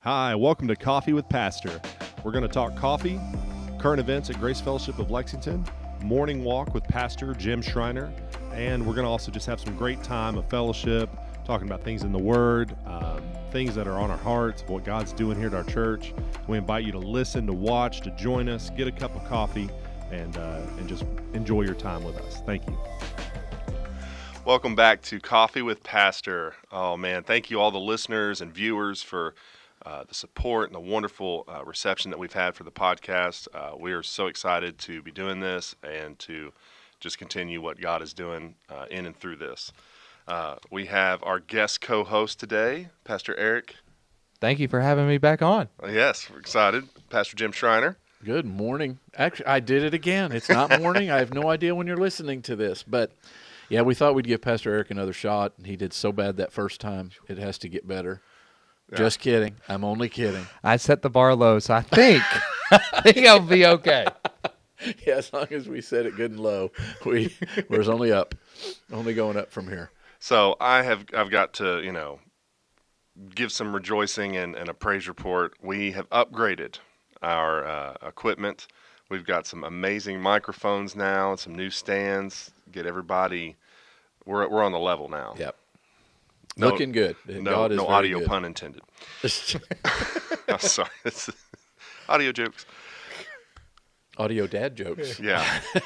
Hi, welcome to Coffee with Pastor. We're going to talk coffee, current events at Grace Fellowship of Lexington, morning walk with Pastor Jim Schreiner, and we're going to also just have some great time of fellowship, talking about things in the Word, things that are on our hearts, what God's doing here at our church. We invite you to listen, to watch, to join us, get a cup of coffee, and just enjoy your time with us. Thank you. Welcome back to Coffee with Pastor. Oh man, thank you all the listeners and viewers for the support and the wonderful reception that we've had for the podcast. We are so excited to be doing this and to just continue what God is doing in and through this. We have our guest co-host today, Pastor Eric. Thank you for having me back on. Yes, we're excited. Pastor Jim Schreiner. Good morning. Actually, I did it again. It's not morning. I have no idea when you're listening to this, but yeah, we thought we'd give Pastor Eric another shot, and he did so bad that first time. It has to get better. Yeah. Just kidding. I'm only kidding. I set the bar low, so I think I'll be okay. Yeah, as long as we set it good and low, we're only up, only going up from here. So I've got to give some rejoicing and a praise report. We have upgraded our equipment. We've got some amazing microphones now and some new stands. Get everybody. We're on the level now. Yep. Looking good. No audio good. Pun intended. I'm sorry. It's audio jokes. Audio dad jokes. Yeah.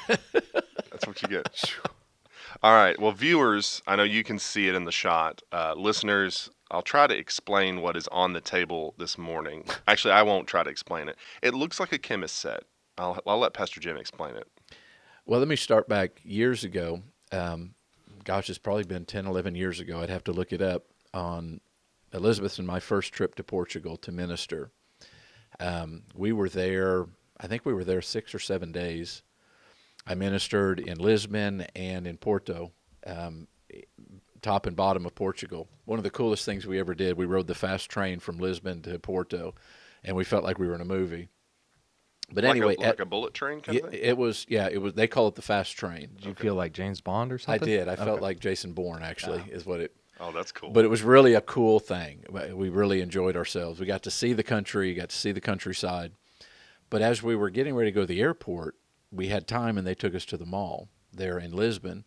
That's what you get. All right. Well, viewers, I know you can see it in the shot. Listeners, I'll try to explain what is on the table this morning. Actually, I won't try to explain it. It looks like a chemist set. I'll let Pastor Jim explain it. Well, let me start back years ago. It's probably been 10, 11 years ago. I'd have to look it up. On Elizabeth and my first trip to Portugal to minister. We were there, I think we were there 6 or 7 days. I ministered in Lisbon and in Porto, top and bottom of Portugal. One of the coolest things we ever did, we rode the fast train from Lisbon to Porto, and we felt like we were in a movie. But anyway, like a bullet train kind of thing? It was. They call it the fast train. Did you feel like James Bond or something? I did. I felt like Jason Bourne, actually, is what it. Oh, that's cool. But it was really a cool thing. We really enjoyed ourselves. We got to see the country, got to see the countryside. But as we were getting ready to go to the airport, we had time, and they took us to the mall there in Lisbon.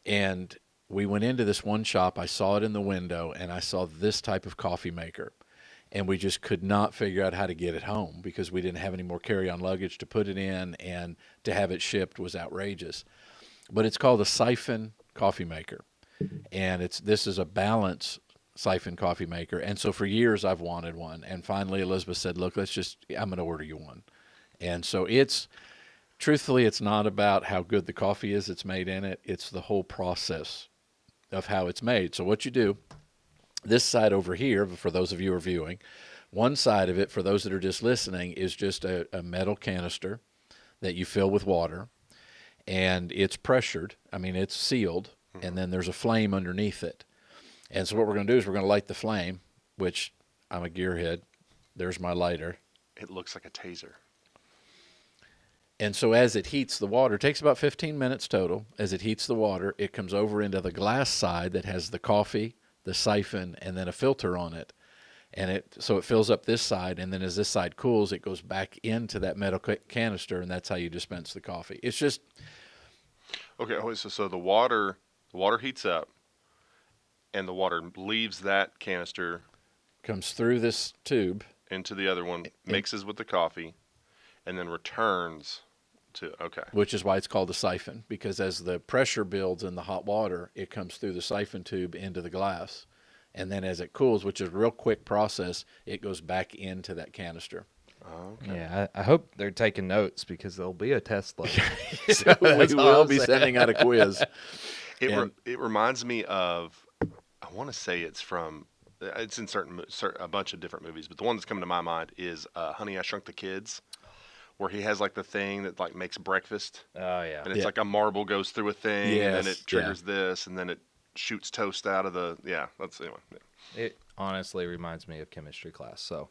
And we went into this one shop. I saw it in the window, and I saw this type of coffee maker. And we just could not figure out how to get it home because we didn't have any more carry-on luggage to put it in, and to have it shipped was outrageous. But it's called a Siphon coffee maker, and this is a balance Siphon coffee maker. And so for years I've wanted one, and finally Elizabeth said, "Look, I'm going to order you one." And so truthfully, it's not about how good the coffee is that's made in it. It's the whole process of how it's made. So what you do. This side over here, for those of you who are viewing, one side of it, for those that are just listening, is just a metal canister that you fill with water, and it's pressured. I mean, it's sealed, and then there's a flame underneath it. And so what we're going to do is we're going to light the flame, which I'm a gearhead. There's my lighter. It looks like a taser. And so as it heats the water, it takes about 15 minutes total. As it heats the water, it comes over into the glass side that has the coffee, the siphon, and then a filter on it. And so it fills up this side, and then as this side cools, it goes back into that metal canister, and that's how you dispense the coffee. It's just... Okay, so the water heats up, and the water leaves that canister... Comes through this tube. Into the other one, mixes with the coffee, and then returns to... Okay. Which is why it's called a siphon, because as the pressure builds in the hot water, it comes through the siphon tube into the glass. And then as it cools, which is a real quick process, it goes back into that canister. Okay. Yeah, I hope they're taking notes because there'll be a test later. So we will be sending out a quiz. It reminds me of, I want to say it's in a bunch of different movies, but the one that's coming to my mind is Honey, I Shrunk the Kids, where he has like the thing that like makes breakfast. Oh yeah. And it's like a marble goes through a thing, yes, and then it triggers this, and then it shoots toast out of the, anyway. Yeah. It honestly reminds me of chemistry class, so.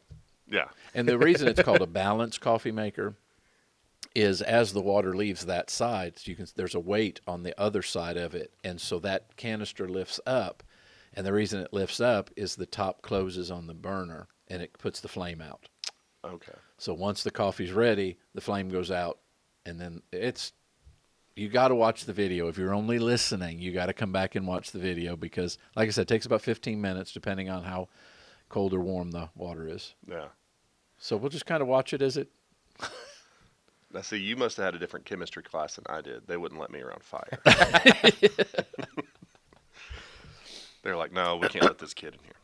Yeah. And the reason it's called a balanced coffee maker is as the water leaves that side, there's a weight on the other side of it, and so that canister lifts up, and the reason it lifts up is the top closes on the burner, and it puts the flame out. Okay. So once the coffee's ready, the flame goes out, and then you got to watch the video. If you're only listening, you got to come back and watch the video because, like I said, it takes about 15 minutes depending on how cold or warm the water is. Yeah. So we'll just kind of watch it as it. Now, see, you must have had a different chemistry class than I did. They wouldn't let me around fire. They're like, no, we can't let this kid in here.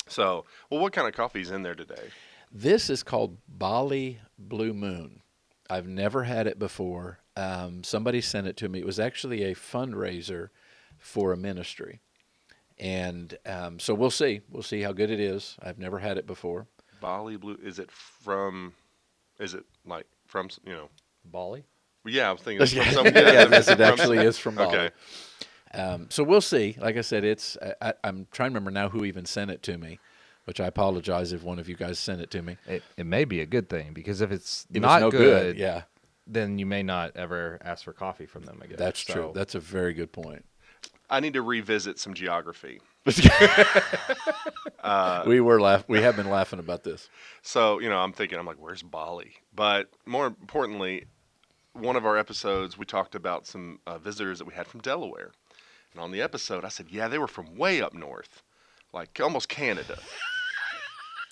So, well, what kind of coffee is in there today? This is called Bali Blue Moon. I've never had it before. Somebody sent it to me. It was actually a fundraiser for a ministry. And so we'll see. We'll see how good it is. I've never had it before. Bali Blue, is it like from, Bali? Yeah, I was thinking it's from some. Yes, it actually is from Bali. Okay. So we'll see. Like I said, I'm trying to remember now who even sent it to me, which I apologize if one of you guys sent it to me. It may be a good thing because if it's If not no good, yeah, then you may not ever ask for coffee from them again. that's true. That's a very good point. I need to revisit some geography. We have been laughing about this. So, I'm thinking, where's Bali? But more importantly, one of our episodes, we talked about some visitors that we had from Delaware. And on the episode, I said, yeah, they were from way up north, like almost Canada.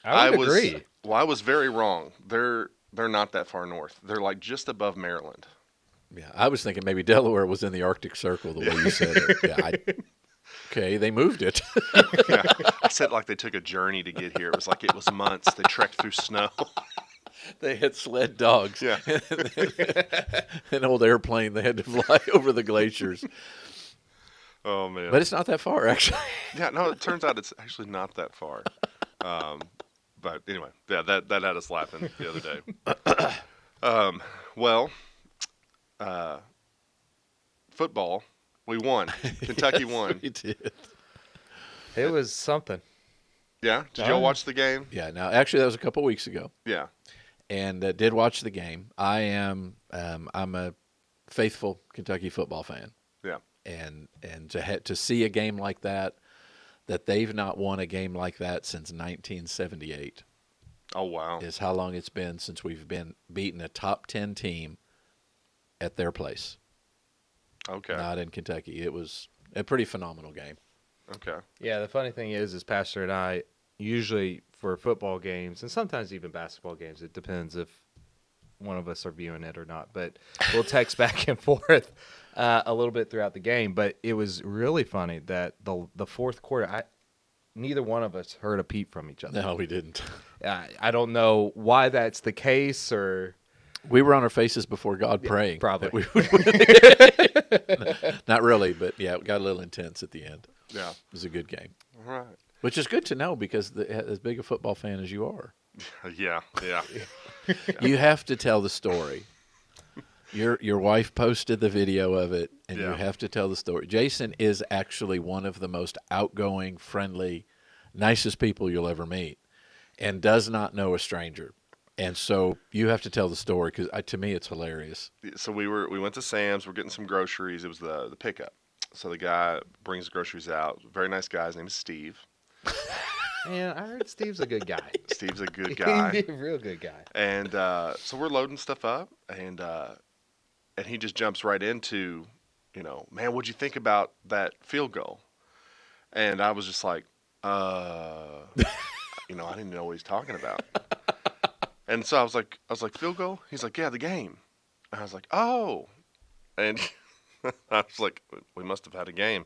I would agree. Well, I was very wrong. They're not that far north. They're like just above Maryland. Yeah, I was thinking maybe Delaware was in the Arctic Circle the way you said it. Yeah, okay, they moved it. Yeah. I said like they took a journey to get here. It was like it was months. They trekked through snow. They had sled dogs. Yeah. An old airplane. They had to fly over the glaciers. Oh, man. But it's not that far, actually. Yeah, no, it turns out it's actually not that far. But anyway, yeah, that had us laughing the other day. Football, we won. Kentucky won. We did. It was something. Yeah? Did y'all watch the game? Yeah, now, actually, that was a couple weeks ago. Yeah. And did watch the game. I'm a faithful Kentucky football fan. Yeah. And to see a game like that they've not won a game like that since 1978. Oh, wow. Is how long it's been since we've been beaten a top 10 team at their place. Okay. Not in Kentucky. It was a pretty phenomenal game. Okay. Yeah, the funny thing is Pastor and I usually for football games and sometimes even basketball games, it depends if one of us are viewing it or not, but we'll text back and forth a little bit throughout the game. But it was really funny that the fourth quarter, neither one of us heard a peep from each other. No, we didn't. I don't know why that's the case, or we were on our faces before God praying. Probably. We would win. Not really, but yeah, it got a little intense at the end. Yeah. It was a good game. All right. Which is good to know because as big a football fan as you are. Yeah. You have to tell the story. Your wife posted the video of it, and you have to tell the story. Jason is actually one of the most outgoing, friendly, nicest people you'll ever meet, and does not know a stranger. And so you have to tell the story because to me it's hilarious. So we went to Sam's. We're getting some groceries. It was the pickup. So the guy brings groceries out. Very nice guy. His name is Steve. Man, I heard Steve's a good guy. Steve's a good guy. He's a real good guy. And so we're loading stuff up, and he just jumps right into, man, what'd you think about that field goal? And I was just like, I didn't know what he's talking about. And so I was like, field goal? He's like, yeah, the game. And I was like, oh. And I was like, we must have had a game.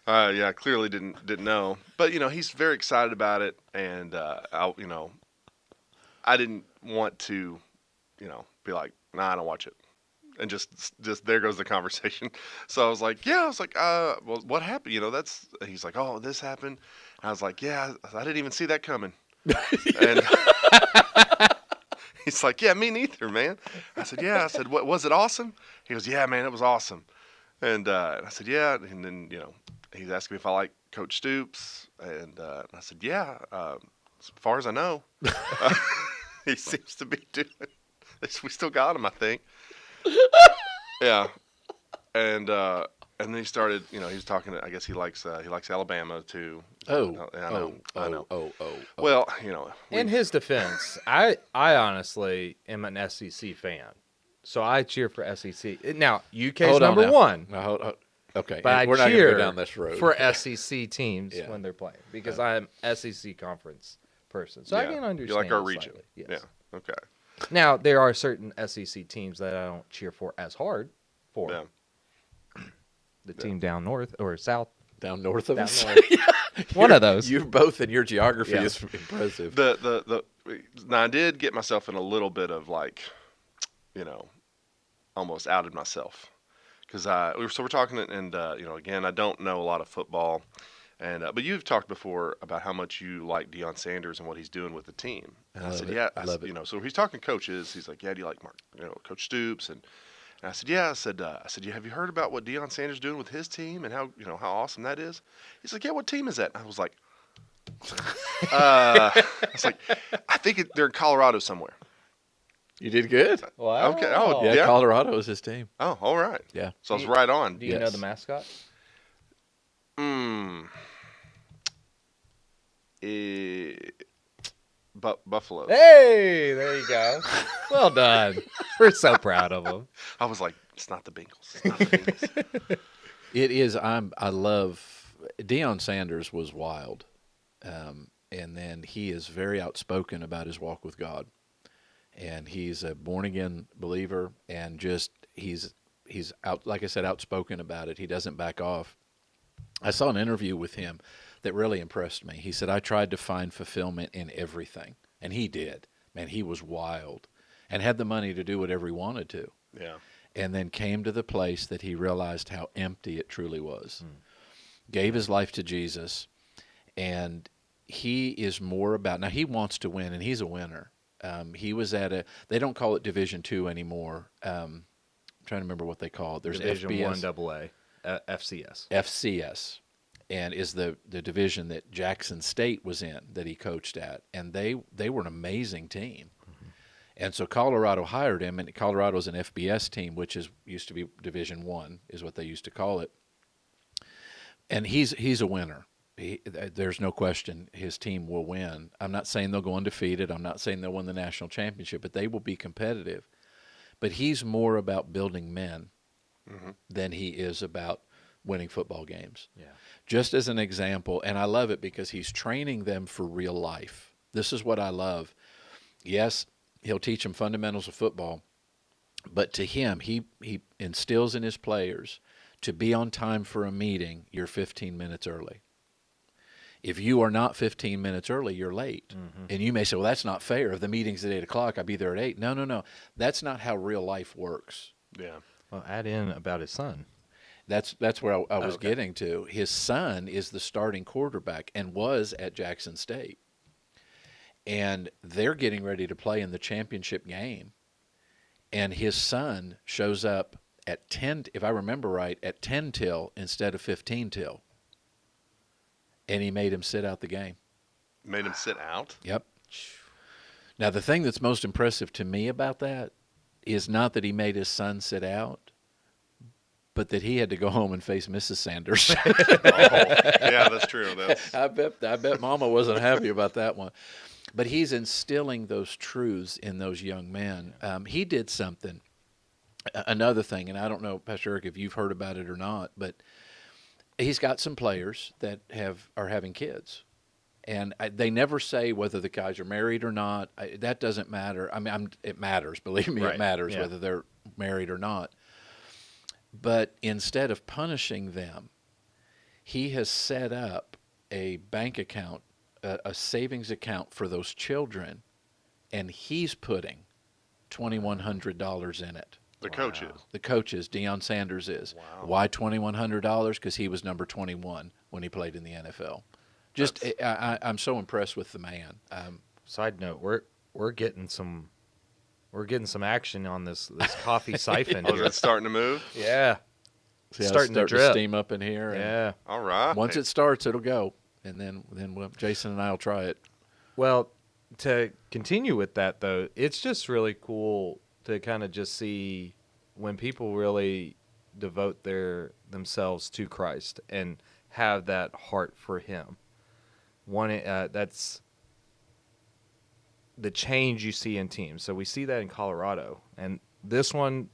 Yeah, clearly didn't know. But, he's very excited about it. And, I didn't want to, be like, nah, I don't watch it. And just there goes the conversation. So I was like, well, what happened? He's like, oh, this happened. I was like, yeah, I didn't even see that coming. And he's like, yeah, me neither, man. I said, yeah. I said, what was it awesome? He goes, yeah, man, it was awesome. And I said, yeah. And then, he's asking me if I like Coach Stoops. And I said, yeah, as far as I know. He seems to be doing it. We still got him, I think. Yeah. And And then he started, he was talking. I guess he likes Alabama too. Oh, I know. Oh. Well, In his defense, I honestly am an SEC fan, so I cheer for SEC. Now UK's Hold on number now. one, Now, okay, but I we're not going to cheer go down this road. for SEC teams Yeah. when they're playing because I'm SEC conference person, so I can understand. You like our it region. slightly, yes. Yeah. Okay. Now there are certain SEC teams that I don't cheer for as hard for. Yeah. The team down north or south. Down north of Down us. north. One of those. You both and your geography Yeah. is impressive. Now I did get myself in a little bit of almost outed myself because we're talking and again I don't know a lot of football, and but you've talked before about how much you like Deion Sanders and what he's doing with the team. And I said, yeah, I love it. So he's talking coaches. He's like, yeah, do you like Coach Stoops and I said, yeah. I said, yeah, have you heard about what Deion Sanders doing with his team and how awesome that is? He's like, yeah, what team is that? And I was like, I think they're in Colorado somewhere. You did good. Wow. Okay. Oh, Yeah, yeah. Colorado is his team. Oh, all right. Yeah. So I was right on. Do you know Yes. the mascot? Buffalo. Hey, there you go. Well done. We're so proud of him. I was like, it's not the Bengals. It's not the Bengals. It is. I love Deion Sanders was wild, and then he is very outspoken about his walk with God, and he's a born again believer, and just he's out, like I said, outspoken about it. He doesn't back off. I saw an interview with him that really impressed me. He said, I tried to find fulfillment in everything, and he did. Man, he was wild and had the money to do whatever he wanted to. Yeah. And then came to the place that he realized how empty it truly was. Gave his life to Jesus, and he is more about, now he wants to win, and he's a winner. He was at they don't call it Division II anymore. I'm trying to remember what they call it. There's Division FBS. 1AA, FCS. FCS, and is the division that Jackson State was in that he coached at, and they were an amazing team. And so Colorado hired him, and Colorado's an FBS team, which used to be Division I, is what they used to call it. And he's a winner. There's no question his team will win. I'm not saying they'll go undefeated. I'm not saying they'll win the national championship, but they will be competitive. But he's more about building men than he is about winning football games. Yeah. Just as an example, and I love it because he's training them for real life. This is what I love. Yes, he'll teach them fundamentals of football, but to him, he instills in his players to be on time for a meeting, you're 15 minutes early. If you are not 15 minutes early, you're late. And you may say, well, that's not fair. If the meeting's at 8 o'clock, I'll be there at 8. No. That's not how real life works. Yeah. Well, add in about his son. That's where I was getting to. His son is the starting quarterback and was at Jackson State. And they're getting ready to play in the championship game. And his son shows up at 10, if I remember right, at 10 till instead of 15 till. And he made him sit out the game. Made him sit out? Yep. Now, the thing that's most impressive to me about that is not that he made his son sit out, but that he had to go home and face Mrs. Sanders. Yeah, that's true. I bet Mama wasn't happy about that one. But he's instilling those truths in those young men. He did something, another thing, and I don't know, Pastor Eric, if you've heard about it or not, but he's got some players that are having kids. And they never say whether the guys are married or not. That doesn't matter. I mean, it matters. Believe me, Right. It matters Yeah. whether they're married or not. But instead of punishing them, he has set up a bank account, a savings account for those children, and he's putting $2,100 in it. The coach is. The coach is, Deion Sanders is. Wow. Why $2,100? Because he was number 21 when he played in the NFL. Just, I'm so impressed with the man. Side note: we're getting some action on this coffee siphon. Oh, is here. it starting to move? Yeah, See how starting to it's drip. steam up in here. and Yeah. All right. Once it starts, it'll go, and then Jason and I will try it. Well, to continue with that though, it's just really cool to kind of just see when people really devote themselves to Christ and have that heart for Him. That's the change you see in teams. So we see that in Colorado, and this one,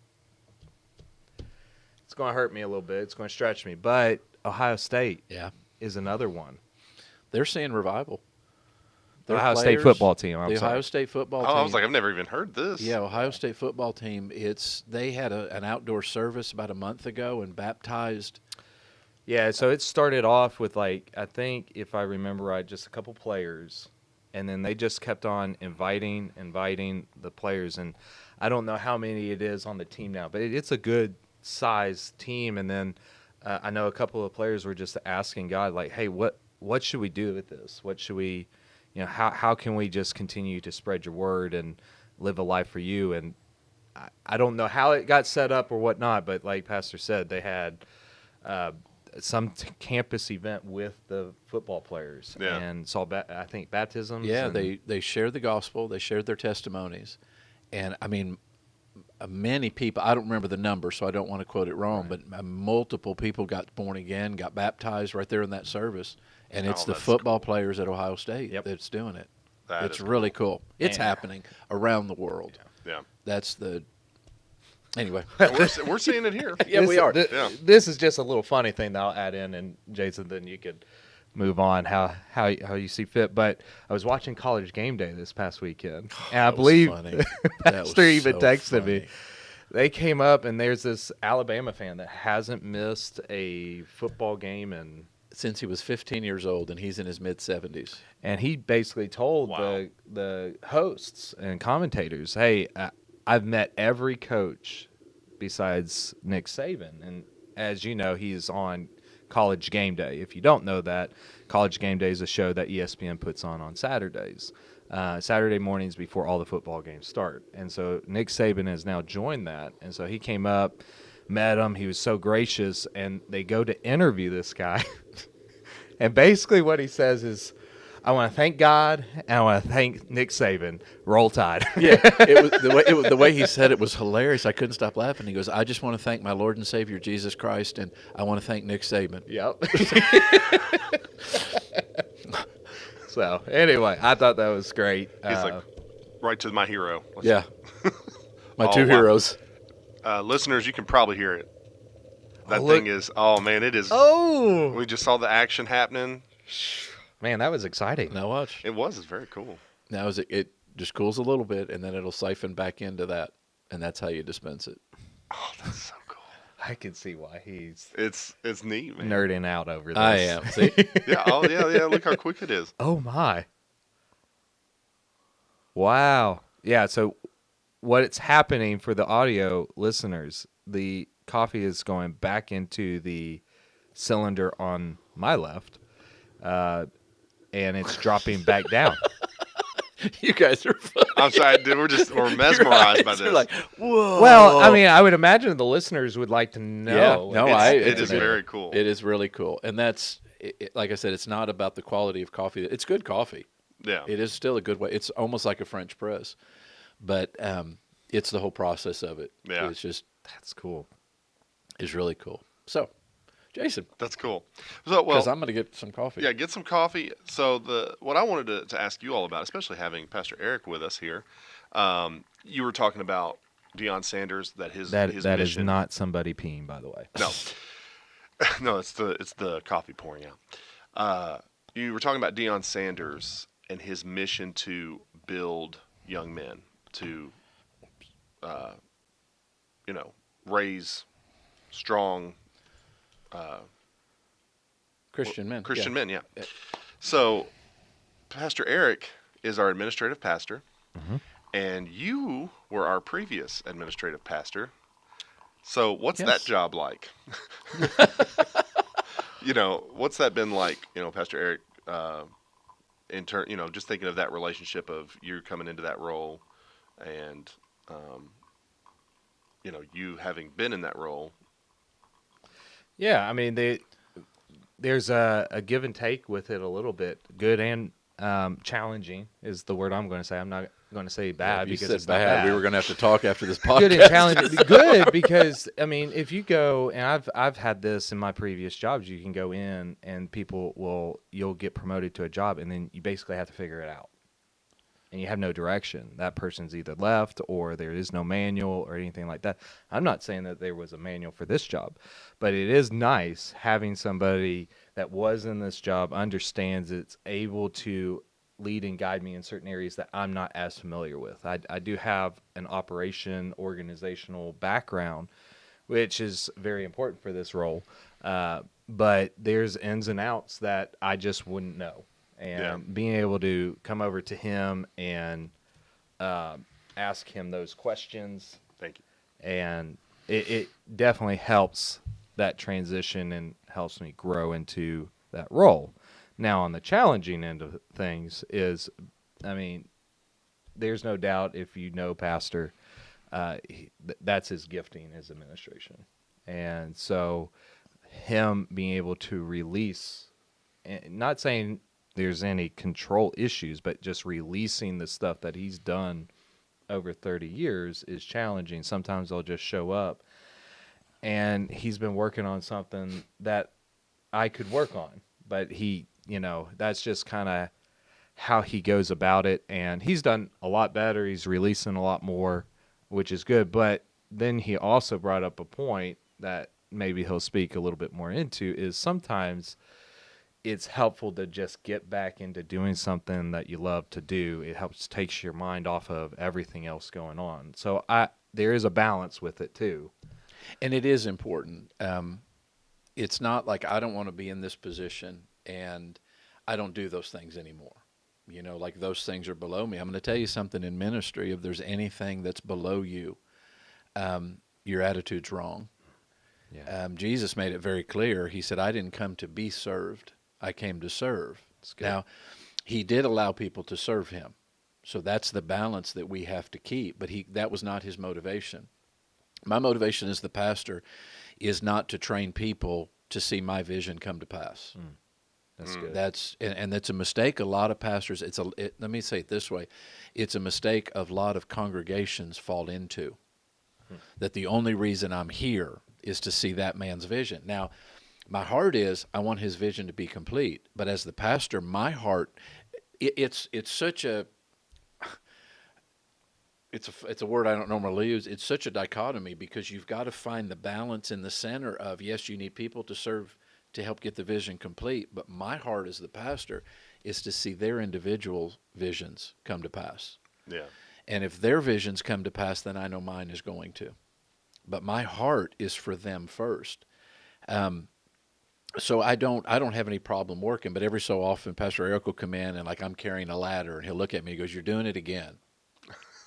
it's going to hurt me a little bit. It's going to stretch me, but Ohio State is another one. They're seeing revival. The Ohio State football team. Ohio State football team. I was like, I've never even heard this. Yeah, Ohio State football team. They had an outdoor service about a month ago and baptized. Yeah, so it started off with, like, I think, if I remember right, just a couple players, and then they just kept on inviting the players, and I don't know how many it is on the team now, but it's a good size team. And then I know a couple of players were just asking God, like, hey, what should we do with this? What should we, how can we just continue to spread your word and live a life for you? And I don't know how it got set up or whatnot, but like Pastor said, they had some campus event with the football players and saw, I think, baptisms. Yeah, they shared the gospel. They shared their testimonies. And, I mean, many people, I don't remember the number, so I don't want to quote it wrong, but multiple people got born again, got baptized right there in that service. And it's the football players at Ohio State that's doing it. It's really cool. It's happening around the world. Yeah. That's the... Anyway. We're seeing it here. We are. This is just a little funny thing that I'll add in, and Jason, then you could move on how you see fit. But I was watching College Game Day this past weekend, and I believe Pastor even texted me. They came up, and there's this Alabama fan that hasn't missed a football game since he was 15 years old, and he's in his mid-70s. And he basically told the hosts and commentators, hey, I've met every coach besides Nick Saban. And as you know, he's on College Game Day. If you don't know that, College Game Day is a show that ESPN puts on Saturdays, Saturday mornings before all the football games start. And so Nick Saban has now joined that. And so he came up, met him. He was so gracious. And they go to interview this guy. And basically what he says is, I want to thank God, and I want to thank Nick Saban. Roll Tide. Yeah, the way he said it was hilarious. I couldn't stop laughing. He goes, I just want to thank my Lord and Savior, Jesus Christ, and I want to thank Nick Saban. Yep. So, anyway, I thought that was great. He's like, right to my hero. My two heroes. Listeners, you can probably hear it. That thing is, it is. Oh! We just saw the action happening. Man, that was exciting. Now watch. It was. It's very cool. Now it just cools a little bit, and then it'll siphon back into that, and that's how you dispense it. Oh, that's so cool. I can see why he's it's neat, man. Nerding out over this. I am. See? Yeah. Oh, yeah. Look how quick it is. Oh my! Wow. Yeah. So, what's happening for the audio listeners? The coffee is going back into the cylinder on my left. And it's dropping back down. You guys are funny. I'm sorry, dude. We're mesmerized by this. Like, whoa. Well, I mean, I would imagine the listeners would like to know. Yeah, no, it is very cool. It is really cool, and that's like I said. It's not about the quality of coffee. It's good coffee. Yeah, it is still a good way. It's almost like a French press, but it's the whole process of it. Yeah, it's just that's cool. It's really cool. So, Jason, that's cool. So, because I'm going to get some coffee. Yeah, get some coffee. So what I wanted to ask you all about, especially having Pastor Eric with us here, you were talking about Deion Sanders. That mission is not somebody peeing, by the way. No, no, it's the coffee pouring out. You were talking about Deion Sanders and his mission to build young men to, raise strong. Christian men. Christian men, yeah. So, Pastor Eric is our administrative pastor, and you were our previous administrative pastor. So, what's that job like? What's that been like, Pastor Eric, in turn, just thinking of that relationship of you coming into that role and, you having been in that role. Yeah, I mean, there's a give and take with it a little bit, good and challenging is the word I'm going to say. I'm not going to say bad You because said it's not bad. bad. We were going to have to talk after this podcast. Good and challenging. Good because I mean, if you go, and I've had this in my previous jobs, you can go in and you'll get promoted to a job, and then you basically have to figure it out, and you have no direction. That person's either left or there is no manual or anything like that. I'm not saying that there was a manual for this job, but it is nice having somebody that was in this job, understands it's able to lead and guide me in certain areas that I'm not as familiar with. I do have an organizational background, which is very important for this role. But there's ins and outs that I just wouldn't know. And being able to come over to him and ask him those questions. Thank you. And it definitely helps that transition and helps me grow into that role. Now, on the challenging end of things is, I mean, there's no doubt if you know Pastor, that's his gifting, his administration. And so him being able to release, not saying there's any control issues, but just releasing the stuff that he's done over 30 years is challenging. Sometimes they'll just show up, and he's been working on something that I could work on, but that's just kind of how he goes about it, and he's done a lot better. He's releasing a lot more, which is good, but then he also brought up a point that maybe he'll speak a little bit more into, is sometimes it's helpful to just get back into doing something that you love to do. It takes your mind off of everything else going on. So there is a balance with it too. And it is important. It's not like I don't want to be in this position and I don't do those things anymore. Like those things are below me. I'm going to tell you something in ministry. If there's anything that's below you, your attitude's wrong. Yeah. Jesus made it very clear. He said, I didn't come to be served. I came to serve. Now, he did allow people to serve him. So that's the balance that we have to keep. But that was not his motivation. My motivation as the pastor is not to train people to see my vision come to pass. That's good. And that's a mistake a lot of pastors, let me say it this way, it's a mistake a lot of congregations fall into. That the only reason I'm here is to see that man's vision. Now, my heart is I want his vision to be complete, but as the pastor, my heart, it's such a it's a word I don't normally use. It's such a dichotomy because you've got to find the balance in the center of, yes, you need people to serve to help get the vision complete, but my heart as the pastor is to see their individual visions come to pass. Yeah. And if their visions come to pass, then I know mine is going to. But my heart is for them first. So I don't have any problem working, but every so often Pastor Eric will come in and like I'm carrying a ladder and he'll look at me and he goes, "You're doing it again.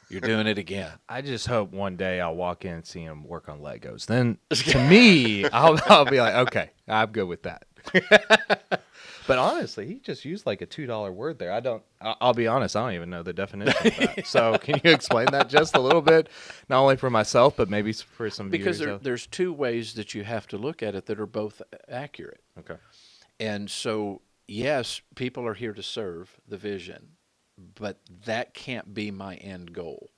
You're doing it again." I just hope one day I'll walk in and see him work on Legos. Then to me, I'll be like, okay, I'm good with that. But honestly, he just used like a $2 word there. I'll be honest, I don't even know the definition of that. So can you explain that just a little bit? Not only for myself, but maybe for some viewers. Because there's two ways that you have to look at it that are both accurate. Okay. And so, yes, people are here to serve the vision, but that can't be my end goal.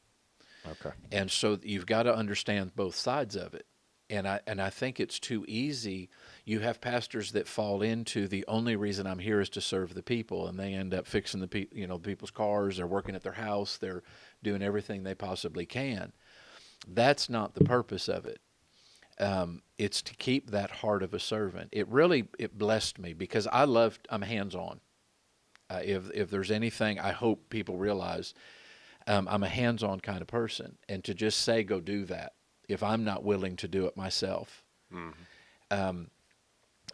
Okay. And so you've got to understand both sides of it. And I think it's too easy. You have pastors that fall into the only reason I'm here is to serve the people, and they end up fixing people's cars. They're working at their house. They're doing everything they possibly can. That's not the purpose of it. It's to keep that heart of a servant. It blessed me because I'm hands-on. If there's anything I hope people realize, I'm a hands-on kind of person, and to just say go do that if I'm not willing to do it myself. Mm-hmm.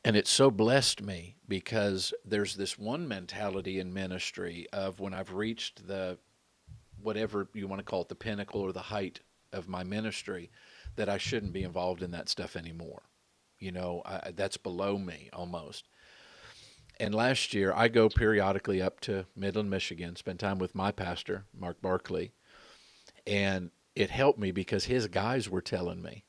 And it so blessed me because there's this one mentality in ministry of when I've reached the, whatever you want to call it, the pinnacle or the height of my ministry, that I shouldn't be involved in that stuff anymore. That's below me almost. And last year, I go periodically up to Midland, Michigan, spend time with my pastor, Mark Barkley, and it helped me because his guys were telling me,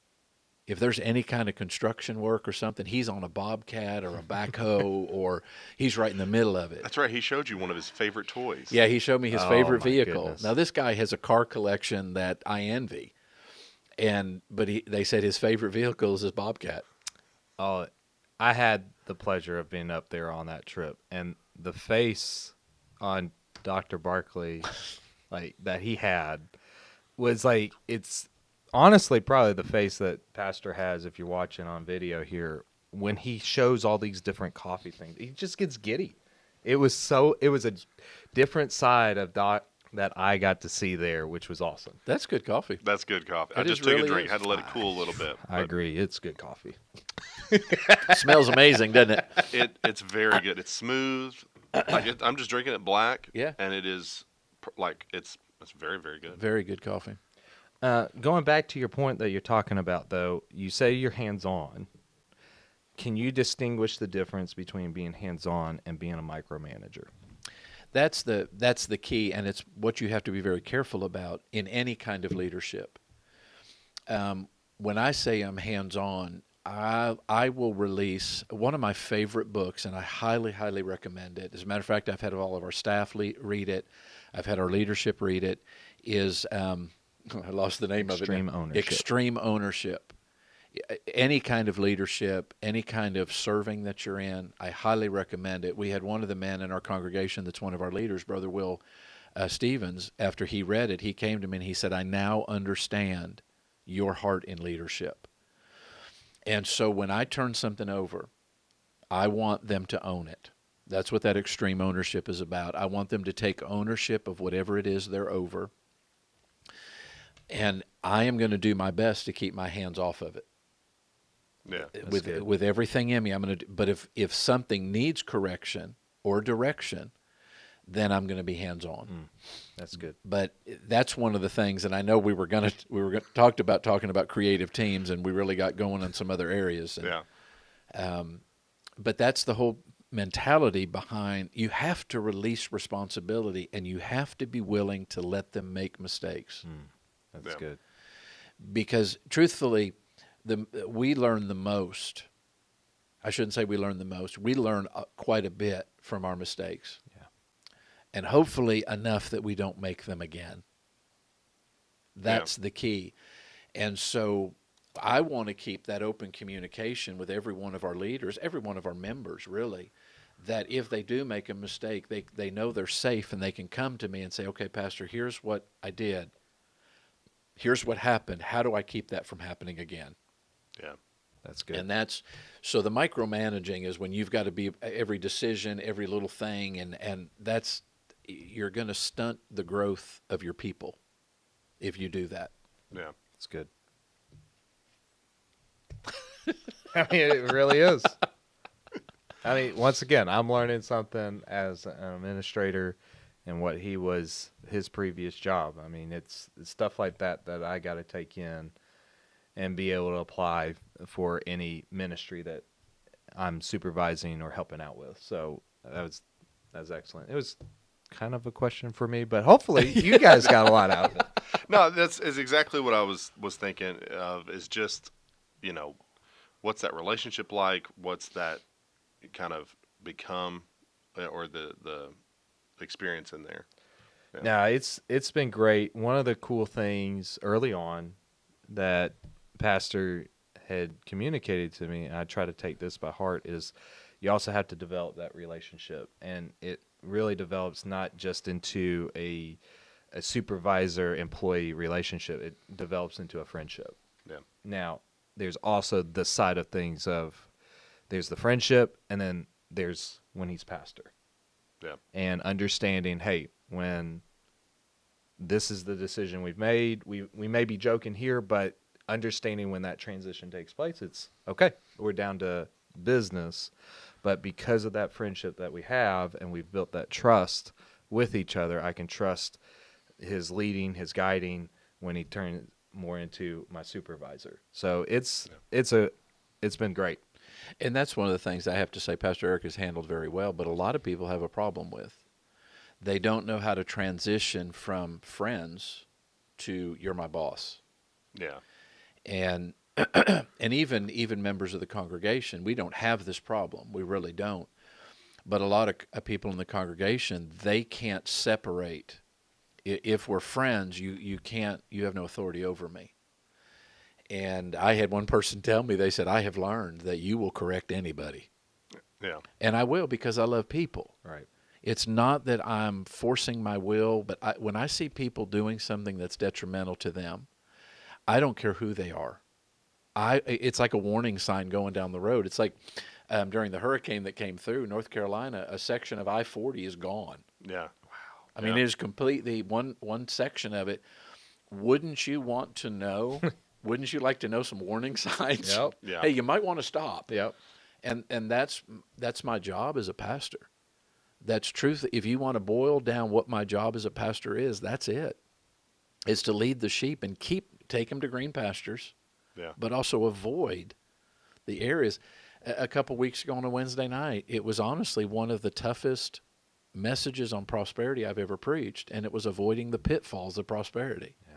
If there's any kind of construction work or something, he's on a bobcat or a backhoe, or he's right in the middle of it. That's right. He showed you one of his favorite toys. Yeah, he showed me his Oh, favorite my vehicle. goodness. Now, this guy has a car collection that I envy, but they said his favorite vehicle is his bobcat. Oh, I had the pleasure of being up there on that trip, and the face on Dr. Barkley, like that he had, was like, it's honestly probably the face that Pastor has if you're watching on video here when he shows all these different coffee things. He just gets giddy. It was a different side of Doc that I got to see there, which was awesome. That's good coffee. That's good coffee. I It just is took really a drink. is. Had to let it cool a little bit. I agree. It's good coffee. Smells amazing, doesn't it? It's very good. It's smooth. I'm just drinking it black. Yeah. And it is it's very, very good. Very good coffee. Going back to your point that you're talking about, though, you say you're hands-on. Can you distinguish the difference between being hands-on and being a micromanager? That's the key, and it's what you have to be very careful about in any kind of leadership. When I say I'm hands-on, I will release one of my favorite books, and I highly, highly recommend it. As a matter of fact, I've had all of our staff read it. I've had our leadership read it. I lost the name Extreme of it. Ownership. Extreme Ownership. Any kind of leadership, any kind of serving that you're in, I highly recommend it. We had one of the men in our congregation that's one of our leaders, Brother Will Stevens, after he read it, he came to me and he said, I now understand your heart in leadership. And so when I turn something over, I want them to own it. That's what that extreme ownership is about. I want them to take ownership of whatever it is they're over. And I am going to do my best to keep my hands off of it. Yeah. With everything in me, I'm going to. But if something needs correction or direction, then I'm going to be hands on. That's good. But that's one of the things. And I know we were going to talking about creative teams, and we really got going in some other areas. And, Yeah. But that's the whole mentality behind. You have to release responsibility, and you have to be willing to let them make mistakes. That's Yeah. good. Because truthfully, we learn the most. I shouldn't say we learn the most. We learn quite a bit from our mistakes. Yeah. And hopefully enough that we don't make them again. That's the key. And so I want to keep that open communication with every one of our leaders, every one of our members, really, that if they do make a mistake, they know they're safe and they can come to me and say, okay, Pastor, here's what I did. Here's what happened. How do I keep that from happening again? Yeah. That's good. And so the micromanaging is when you've got to be every decision, every little thing, and you're going to stunt the growth of your people if you do that. Yeah. That's good. I mean, it really is. I mean, once again, I'm learning something as an administrator and what his previous job. I mean, it's stuff like that I got to take in and be able to apply for any ministry that I'm supervising or helping out with. So that was excellent. It was kind of a question for me, but hopefully you guys got a lot out of it. No, that's is exactly what I was thinking of. Is just, what's that relationship like? What's that kind of become, or the experience in there? Yeah. Now it's been great. One of the cool things early on that Pastor had communicated to me, and I try to take this by heart, is you also have to develop that relationship, and it really develops not just into a supervisor-employee relationship. It develops into a friendship. Yeah. Now, there's also the side of things of there's the friendship, and then there's when he's pastor. Yeah. And understanding, hey, when this is the decision we've made, we may be joking here, but understanding when that transition takes place, it's okay, we're down to business. But because of that friendship that we have and we've built that trust with each other, I can trust his leading, his guiding when he turns more into my supervisor. So it's been great. And that's one of the things I have to say Pastor Eric has handled very well, but a lot of people have a problem with. They don't know how to transition from friends to you're my boss. Yeah. And And even members of the congregation, we don't have this problem. We really don't. But a lot of people in the congregation, they can't separate. If we're friends, you have no authority over me. And I had one person tell me, they said, I have learned that you will correct anybody. Yeah. And I will, because I love people. Right. It's not that I'm forcing my will, but when I see people doing something that's detrimental to them, I don't care who they are. It's like a warning sign going down the road. It's like during the hurricane that came through North Carolina, a section of I-40 is gone. Yeah. I mean, it is completely one section of it. Wouldn't you want to know? Wouldn't you like to know some warning signs? Yep. Yeah. Hey, you might want to stop. Yep. And that's my job as a pastor. That's truth. If you want to boil down what my job as a pastor is, that's it. It's to lead the sheep and take them to green pastures, but also avoid the areas. A couple weeks ago on a Wednesday night, it was honestly one of the toughest messages on prosperity I've ever preached, and it was avoiding the pitfalls of prosperity. Yeah.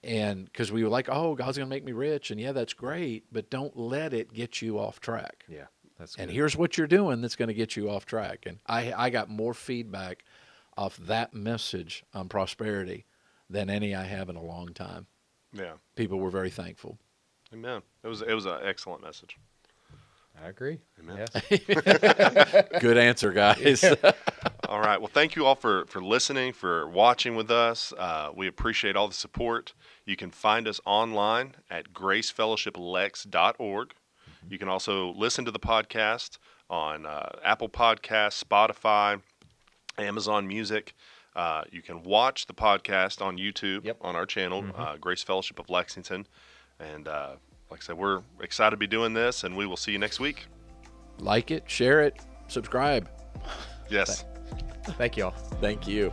And because we were like, oh, God's going to make me rich, and yeah, that's great, but don't let it get you off track. Yeah, that's good. And here's what you're doing that's going to get you off track. And I got more feedback off that message on prosperity than any I have in a long time. Yeah. People were very thankful. Amen. It was an excellent message. I agree. Amen. Yes. Good answer, guys. All right. Well, thank you all for listening, for watching with us. We appreciate all the support. You can find us online at gracefellowshiplex.org. You can also listen to the podcast on Apple Podcasts, Spotify, Amazon Music. You can watch the podcast on YouTube on our channel, Grace Fellowship of Lexington. And like I said, we're excited to be doing this, and we will see you next week. Like it, share it, subscribe. Yes. Thank you all. Thank you.